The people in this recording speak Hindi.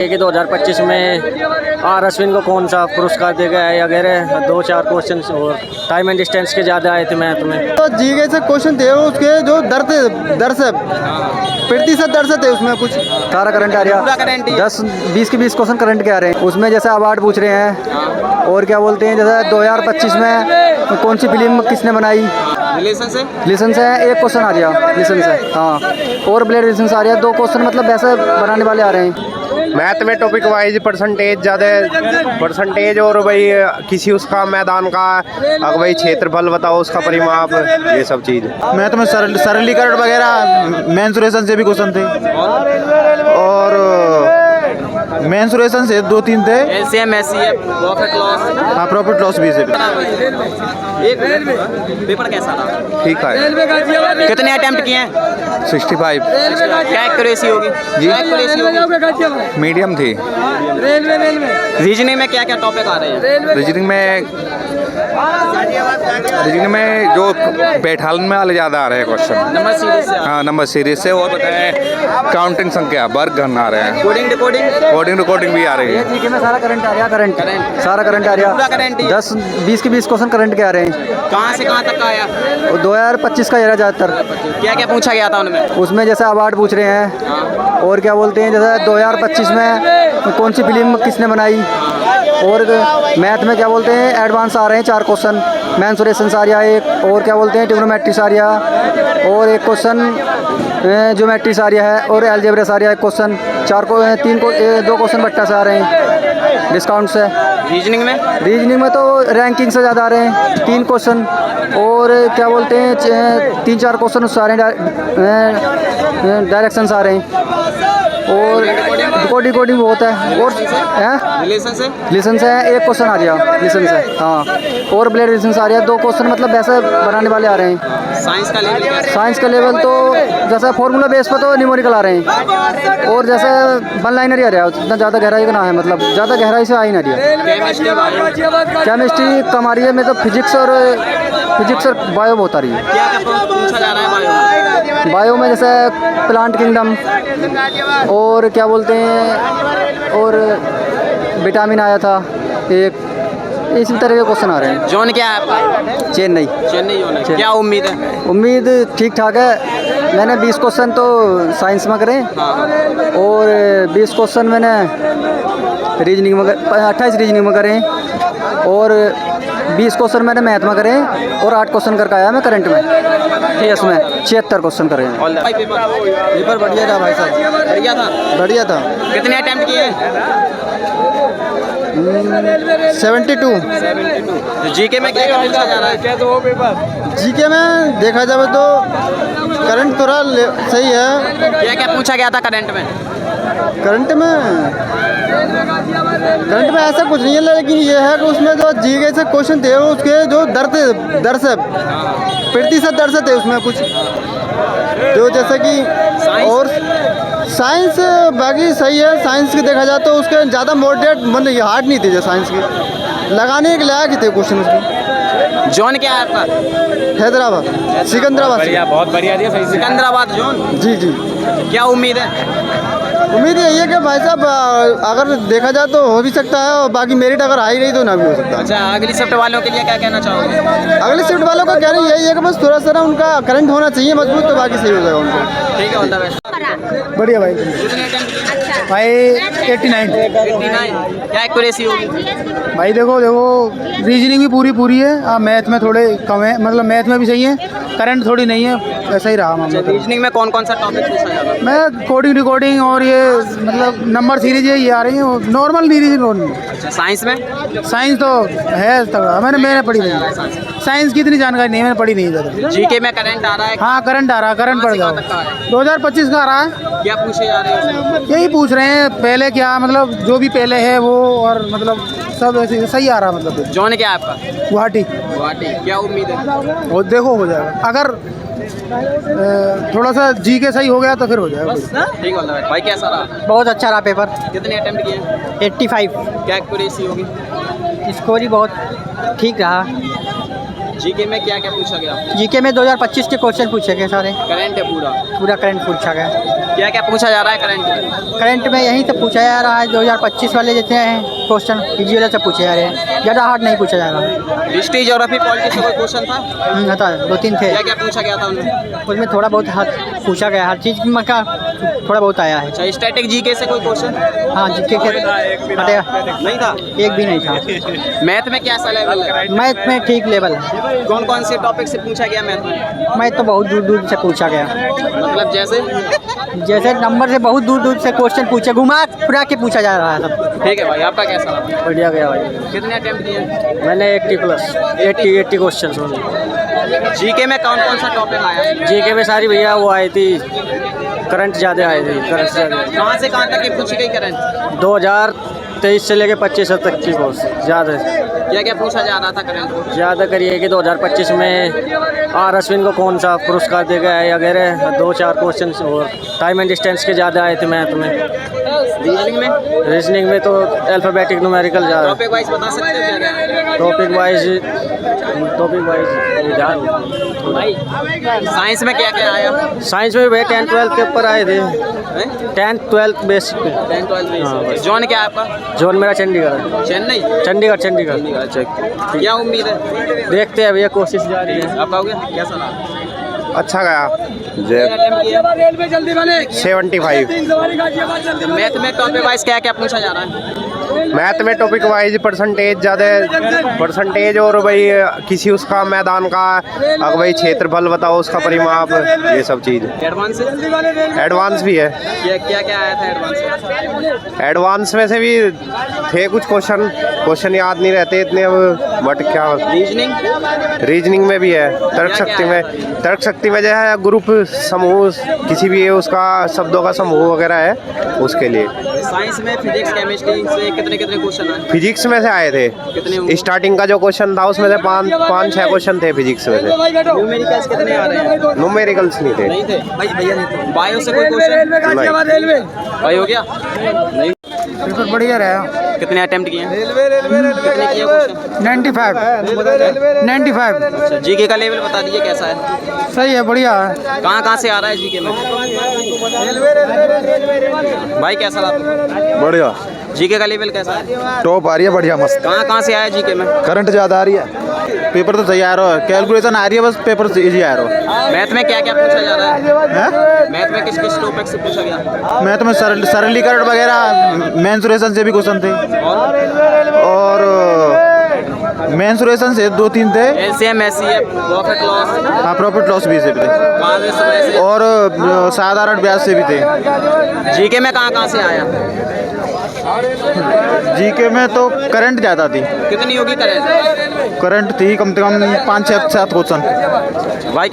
कि 2025 में आर अश्विन को कौन सा पुरस्कार देगा है वगैरह 2-4 क्वेश्चन और टाइम एंड डिस्टेंस के ज़्यादा आए थे मैथ में। तो जीके से क्वेश्चन थे उसके जो दरसे प्रतिशत दरसे थे उसमें कुछ सारा करंट आ रहा है। 10-20 के 20 क्वेश्चन करंट के आ रहे हैं उसमें। जैसे अवार्ड पूछ रहे हैं और क्या बोलते हैं जैसे 2025 में कौन सी फिल्म किसने बनाई, रिलेशन से एक क्वेश्चन आ रहा रिलेशन से, हाँ। और ब्लड रिलेशन आ रहा है 2 क्वेश्चन, मतलब वैसे बनाने वाले आ रहे हैं। मैथ में टॉपिक वाइज परसेंटेज ज़्यादा परसेंटेज और भाई किसी उसका मैदान का अगर भाई क्षेत्रफल बताओ उसका परिमाप, ये सब चीज़। मैथ में सरलीकरण वगैरह मेंसुरेशन से भी क्वेश्चन थे और मेंसुरेशन से 2-3 थे। एलसीएम एचसीएफ प्रॉफिट लॉस, हाँ प्रॉफिट लॉस भी से। पेपर कैसा रहा? ठीक है। कितने अटेम्प्ट किए हैं? 65। क्या एक्यूरेसी होगी? मीडियम थी। रीजनिंग में क्या क्या टॉपिक आ रहे हैं? रीजनिंग में जो बैठालन में वाले ज़्यादा आ रहे हैं क्वेश्चन। नंबर सीरीज से? हाँ नंबर सीरीज से। और बताएं काउंटिंग संख्या वर्ग घन आ रहे हैं। कोडिंग रिकॉर्डिंग भी आ रही है। जीके में सारा करंट आ रहा है। करंट सारा करंट आ रहा है। 10-20 के 20 क्वेश्चन करंट के आ रहे हैं। कहाँ से कहाँ तक का आया? 2025 का ये रहा ज़्यादातर। क्या क्या पूछा गया था उनमें? उसमें जैसे अवार्ड पूछ रहे हैं और क्या बोलते हैं जैसे 2025 में कौन सी फिल्म किसने बनाई, और मैथ में क्या बोलते हैं एडवांस आ रहे हैं 4 क्वेश्चन। मेंसुरेशन आ रहा है एक, और क्या बोलते हैं ट्रिग्नोमेट्री आ रहा है, और एक क्वेश्चन ज्योमेट्री आ रहा है, और अलजेब्रा आ रहा है क्वेश्चन। 2 क्वेश्चन बट्टा से आ रहे हैं डिस्काउंट से। रीजनिंग में तो रैंकिंग से ज़्यादा आ रहे हैं 3 क्वेश्चन, और क्या बोलते हैं 3-4 क्वेश्चन उससे आ रहे हैं डायरेक्शन आ रहे हैं, और डिकोडिंग बहुत है। और रिलेशन से एक क्वेश्चन आ रहा रिलेशन से, हाँ। और ब्लड रिलेशन आ रहा है 2 क्वेश्चन, मतलब वैसे बनाने वाले आ रहे हैं। साइंस का लेवल तो जैसे फॉर्मूला बेस पर तो न्यूमेरिकल आ रहे हैं, और जैसे वन लाइनर ही आ रहा है, उतना ज़्यादा गहराई का ना है, मतलब ज़्यादा गहराई से आ ही ना रहा। केमिस्ट्री कम आ रही है में तो फिजिक्स और बायो बहुत आ रही है। क्या पूछा जा रहा है बायो में जैसे प्लांट किंगडम, और क्या बोलते हैं और विटामिन आया था एक, इसी तरह के क्वेश्चन आ रहे हैं। जोन क्या है आपका? चेन्नई जोन है। क्या उम्मीद है? उम्मीद ठीक ठाक है। मैंने 20 क्वेश्चन तो साइंस में करे, और 20 क्वेश्चन मैंने रीजनिंग में 28 रीजनिंग में करे, और 20 क्वेश्चन मैंने मैथ में करे, और 8 क्वेश्चन करके आया मैं करंट में। ठीक में 76 क्वेश्चन करे हैं। पेपर बढ़िया था भाई साहब, बढ़िया था। कितने अटेम्प्ट किए हैं? 72। जीके में क्या क्या पूछा जा रहा है? जीके में देखा जाए तो करंट थोड़ा सही है। क्या क्या पूछा गया था करंट में? करंट में ऐसा कुछ नहीं है, लेकिन ये है कि उसमें जो जीके से क्वेश्चन थे उसके जो दरसे प्रतिशत दरसे थे उसमें कुछ, जो जैसे कि। और साइंस बाकी सही है। साइंस की देखा जाए तो उसके ज़्यादा मॉडरेट मतलब हार्ड नहीं थे, जो साइंस के लगाने के लायक ही थे क्वेश्चन उसके। जोन क्या है आपका? हैदराबाद, सिकंदराबाद। बहुत बढ़िया दिया, सही। सिकंदराबाद जोन। जी। क्या उम्मीद है? उम्मीद यही है कि भाई साहब अगर देखा जाए तो हो भी सकता है, और बाकी मेरिट अगर आई रही तो ना भी हो सकता है। अच्छा, अगली शिफ्ट वालों के लिए क्या कहना चाहोगे? अगली शिफ्ट वालों का कहना यही है कि बस थोड़ा सा ना उनका करंट होना चाहिए मजबूत, तो बाकी सही हो जाएगा उनको। ठीक है, ऑल द बेस्ट। बढ़िया भाई। भाई 89। क्या एक्यूरेसी होगी? भाई देखो रीजनिंग भी पूरी है। मैथ में थोड़े कम है, मतलब मैथ में भी सही है, करंट थोड़ी नहीं है, ऐसा ही रहा मामला। रीजनिंग में कौन कौन सा टॉपिक पूछा जा रहा है? मैं कोडिंग रिकॉर्डिंग और ये मतलब नंबर सीरीज ये आ रही है, नॉर्मल रीजनिंग। अच्छा, साइंस में? साइंस तो है तगड़ा, मैंने पढ़ी नहीं। साइंस की इतनी जानकारी नहीं, मैंने पढ़ी नहीं ज़्यादा। जीके में करंट आ रहा है? हाँ करंट आ रहा है, करंट पड़ जाओ। 2025 का आ रहा है। क्या पूछे जा रहे हैं? यही पूछ रहे हैं पहले क्या, मतलब जो भी पहले है वो, और मतलब सब ऐसे सही आ रहा है। मतलब जोन क्या है आपका? गुवाहाटी। क्या उम्मीद है? वो देखो हो जाएगा, अगर थोड़ा सा जी के सही हो गया तो फिर हो जाएगा। ठीक है भाई, कैसा रहा? बहुत अच्छा रहा पेपर। कितने अटेम्प्ट किए? 85। क्या एक्यूरेसी होगी? स्कोर ही बहुत ठीक रहा। जीके में क्या क्या पूछा गया? जीके में 2025 के क्वेश्चन पूछे गए सारे, करंट है पूरा। पूरा करंट पूछा गया। क्या क्या पूछा जा रहा है करंट में? करंट में यहीं से पूछा जा रहा है 2025 वाले जितने हैं क्वेश्चन इजी वाले से पूछे जा रहे हैं, ज़्यादा हार्ड नहीं पूछा जा रहा। हिस्ट्री ज्योग्राफी पॉलिटिक्स से कोई क्वेश्चन था? था 2-3 थे, क्या क्या पूछा गया था उनमें? उसमें थोड़ा बहुत पूछा गया, हर चीज़ में का थोड़ा बहुत आया है। अच्छा, स्टैटिक जीके से कोई क्वेश्चन? हाँ जीके के हटे नहीं था। एक भी नहीं था। मैथ में कैसा लेवल है? मैथ में ठीक लेवल है। कौन कौन से टॉपिक से पूछा गया मैथ में? मैथ तो बहुत दूर दूर से पूछा गया, मतलब जैसे नंबर से बहुत दूर दूर से क्वेश्चन पूछे, घुमा फिरा के पूछा जा रहा है सब। ठीक है भाई, आपका कैसा रहा? बढ़िया गया भाई। कितने अटेम्प्ट किए? मैंने 80 क्वेश्चन होंगे। जीके में कौन कौन सा टॉपिक आया? जीके में सारी भैया वो आई थी, करंट ज़्यादा आए थे, करंट ज़्यादा। कहाँ से कहाँ तक की पूछी गई करंट? 2023 से लेके 25 तक की बहुत ज़्यादा। क्या क्या पूछा जा रहा था करंट को? ज़्यादा करिए कि 2025 में आर अश्विन को कौन सा पुरस्कार देगा है वगैरह 2-4 क्वेश्चन, और टाइम एंड डिस्टेंस के ज़्यादा आए थे मैथ में। रीजनिंग में? रीजनिंग में तो अल्फ़ाबेटिक न्यूमेरिकल ज़्यादा। टॉपिक वाइज बता सकते हो क्या क्या? टॉपिक वाइज ध्यान। भाई साइंस में क्या क्या आया? साइंस में भी 10-12 के ऊपर आए थे, 10-12 बेसिक पे। 10-12 हाँ, में। बस। जॉन क्या है आपका? जोन मेरा चंडीगढ़ है। चेन्नई? चंडीगढ़। अच्छा, क्या उम्मीद है? देखते हैं भैया, कोशिश जारी है। आपका हो गया? कैसा रहा? अच्छा गया। अटेम्प्ट किया? 75। मैथ में टॉपिक वाइज क्या क्या पूछा जा रहा है? मैथ में टॉपिक वाइज परसेंटेज ज़्यादा, परसेंटेज और भाई किसी उसका मैदान का अगर भाई क्षेत्रफल बताओ, उसका परिमाप, ये सब चीज़। एडवांस? एडवांस भी है। क्या क्या आया था एडवांस? एडवांस में से भी थे कुछ क्वेश्चन याद नहीं रहते इतने अब, बट क्या रीजनिंग? रीजनिंग में भी है। तर्क शक्ति में जो है ग्रुप समूह, किसी भी उसका शब्दों का समूह वगैरह है, उसके लिए। साइंस में फिजिक्स केमिस्ट्री से कितने क्वेश्चन आए? फिजिक्स में से आए थे। कितने? स्टार्टिंग का जो क्वेश्चन था उसमें से 5-6 क्वेश्चन थे फिजिक्स में से। न्यूमेरिकल्स कितने आ रहे हैं? न्यूमेरिकल्स नहीं थे। नहीं थे भाई, भैया नहीं थे। बायो से कोई क्वेश्चन? भाई हो गया? नहीं। पेपर बढ़िया रहा। कितने अटेम्प्ट किए? कितने किए क्वेश्चन? 95। अच्छा, जीके का लेवल बता दीजिए कैसा है? सही है, बढ़िया है। कहाँ से आ रहा है जीके में? भाई कैसा रहा? बढ़िया। जीके का लेवल कैसा है? टॉप आ रही है, बढ़िया मस्त। कहाँ से आया जीके में? करंट ज़्यादा आ रही है। पेपर तो सही आ रहा है, कैलकुलेशन आ रही है, बस पेपर इजी आ रहा है। मैथ में क्या क्या पूछा जा रहा है? हैं? मैथ में किस किस टॉपिक से पूछा गया? मैथ में सरलीकरण वगैरह, मेंसुरेशन से भी क्वेश्चन थे, और मेंसुरेशन से 2-3 थे। LCM, HCF, profit loss? हाँ, प्रॉफिट लॉस भी से भी थे, कहाँ से? और साधारण ब्याज से भी थे। जीके में कहाँ से आया? जीके में तो करंट ज़्यादा थी। कितनी होगी करंट? करंट थी कम से कम 5-6-7 क्वेश्चन। भाई